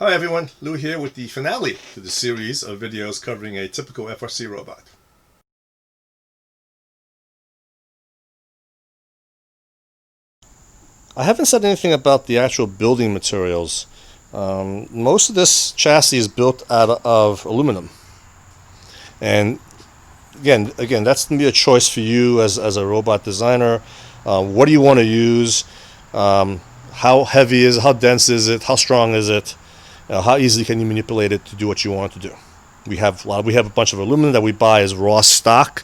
Hi everyone, Lou here with the finale to the series of videos covering a typical FRC robot. I haven't said anything about the actual building materials. Most of this chassis is built out of aluminum. And again, that's going to be a choice for you as a robot designer. What do you want to use? How heavy is it? How dense is it? How strong is it? How easily can you manipulate it to do what you want it to do? We have a bunch of aluminum that we buy as raw stock,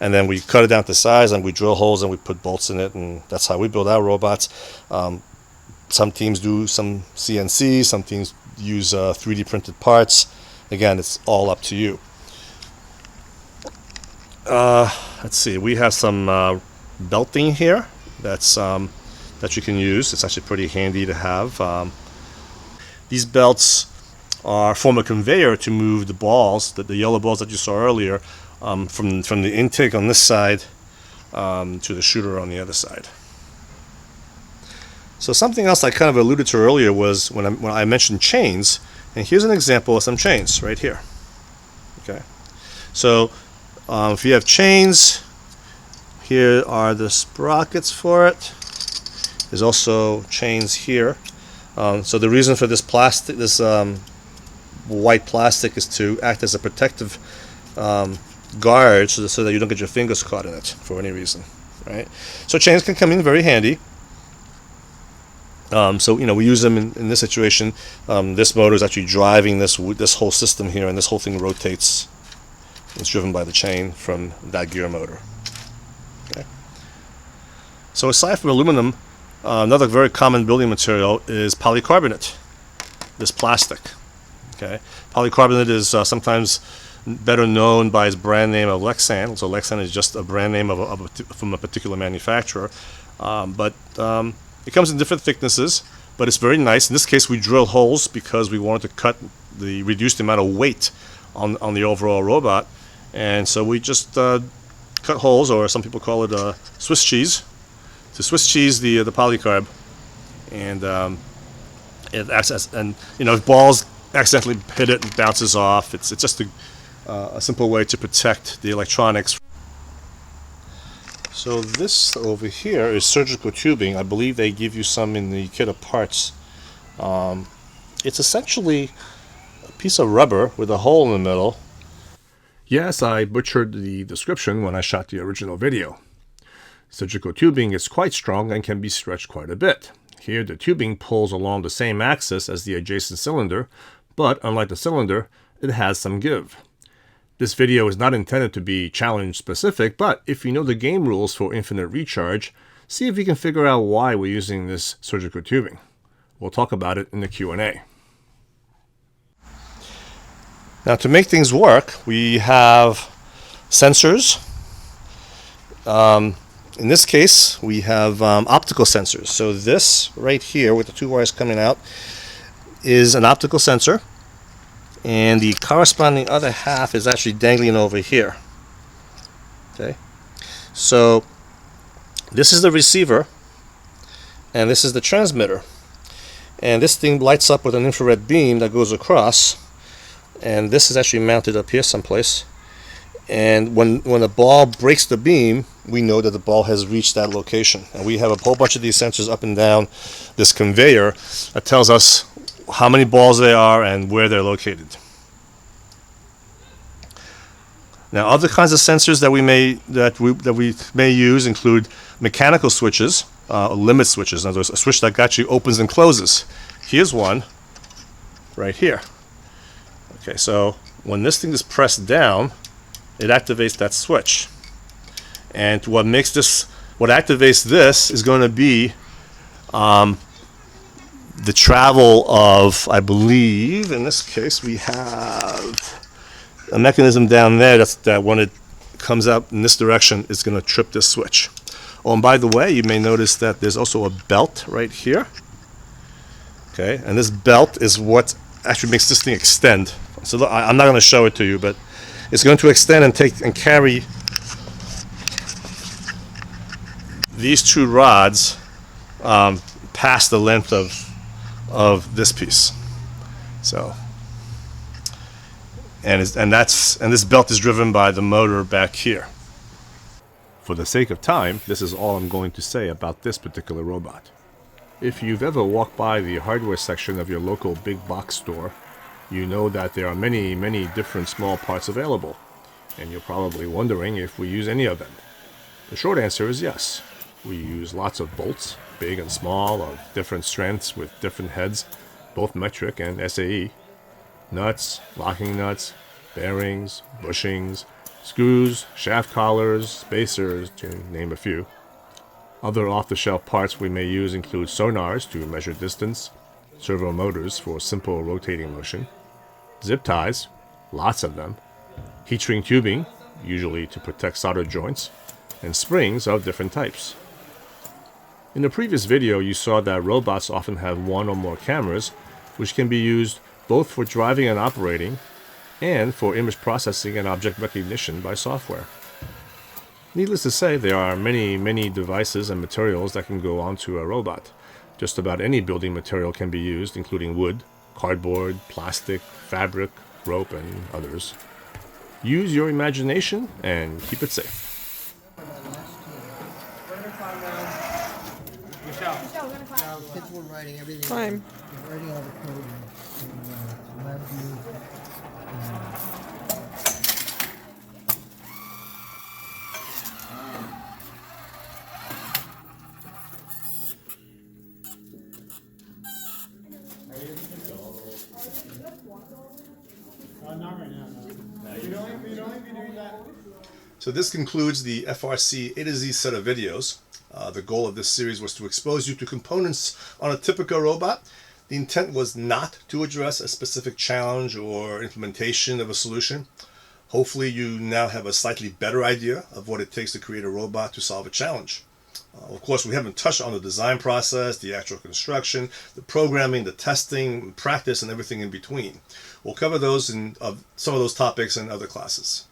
and then we cut it down to size and we drill holes and we put bolts in it, and that's how we build our robots. Some teams do some CNC, some teams use 3D printed parts. Again, it's all up to you. Let's see, we have some belting here that you can use. It's actually pretty handy to have. These belts form a conveyor to move the balls, the yellow balls that you saw earlier, from the intake on this side to the shooter on the other side. So something else I kind of alluded to earlier was when I mentioned chains, and here's an example of some chains right here. Okay, so if you have chains, here are the sprockets for it. There's also chains here. So the reason for this plastic, this white plastic, is to act as a protective guard so that you don't get your fingers caught in it for any reason, right? So chains can come in very handy. So we use them in this situation. This motor is actually driving this whole system here, and this whole thing rotates. It's driven by the chain from that gear motor. Okay. So aside from aluminum, another very common building material is polycarbonate, this plastic. Okay, polycarbonate is sometimes better known by its brand name of Lexan. So Lexan is just a brand name from a particular manufacturer, but it comes in different thicknesses. But it's very nice. In this case, we drill holes because we wanted to reduce the amount of weight on the overall robot, and so we just cut holes, or some people call it Swiss cheese. To Swiss cheese the polycarb, and it acts as, and if balls accidentally hit it and bounces off, it's just a simple way to protect the electronics. So this over here is surgical tubing. I believe they give you some in the kit of parts. It's essentially a piece of rubber with a hole in the middle. Yes, I butchered the description when I shot the original video. Surgical tubing is quite strong and can be stretched quite a bit. Here the tubing pulls along the same axis as the adjacent cylinder, but unlike the cylinder, it has some give. This video is not intended to be challenge specific, but if you know the game rules for infinite recharge, see if you can figure out why we're using this surgical tubing. We'll talk about it in the Q&A. Now, to make things work, we have sensors. In this case, we have optical sensors. So this right here, with the two wires coming out, is an optical sensor, and the corresponding other half is actually dangling over here. Okay, so this is the receiver, and this is the transmitter, and this thing lights up with an infrared beam that goes across, and this is actually mounted up here someplace. And when a ball breaks the beam, we know that the ball has reached that location. And we have a whole bunch of these sensors up and down this conveyor that tells us how many balls there are and where they're located. Now, other kinds of sensors that we may use include mechanical switches, limit switches. In other words, a switch that actually opens and closes. Here's one right here. Okay, so when this thing is pressed down, it activates that switch, and what activates this is going to be the travel of, I believe, in this case, we have a mechanism down there that when it comes out in this direction, is going to trip this switch. Oh, and by the way, you may notice that there's also a belt right here. Okay, and this belt is what actually makes this thing extend. So look, I'm not going to show it to you, but it's going to extend and carry these two rods past the length of this piece. So, and this belt is driven by the motor back here. For the sake of time, this is all I'm going to say about this particular robot. If you've ever walked by the hardware section of your local big box store, you know that there are many different small parts available, and you're probably wondering if we use any of them. The short answer is yes. We use lots of bolts, big and small, of different strengths with different heads, both metric and SAE, nuts, locking nuts, bearings, bushings, screws, shaft collars, spacers, to name a few. Other off-the-shelf parts we may use include sonars to measure distance, servo motors for simple rotating motion, zip ties, lots of them, heat shrink tubing, usually to protect solder joints, and springs of different types. In the previous video, you saw that robots often have one or more cameras, which can be used both for driving and operating, and for image processing and object recognition by software. Needless to say, there are many devices and materials that can go onto a robot. Just about any building material can be used, including wood, cardboard, plastic, fabric, rope, and others. Use your imagination and keep it safe. Kids were writing everything. Fine. Writing all the code in LabVIEW. Not right now, no. You'd only be doing that. So this concludes the FRC A to Z set of videos. The goal of this series was to expose you to components on a typical robot. The intent was not to address a specific challenge or implementation of a solution. Hopefully you now have a slightly better idea of what it takes to create a robot to solve a challenge. Of course, we haven't touched on the design process, the actual construction, the programming, the testing, practice, and everything in between. We'll cover those in some of those topics in other classes.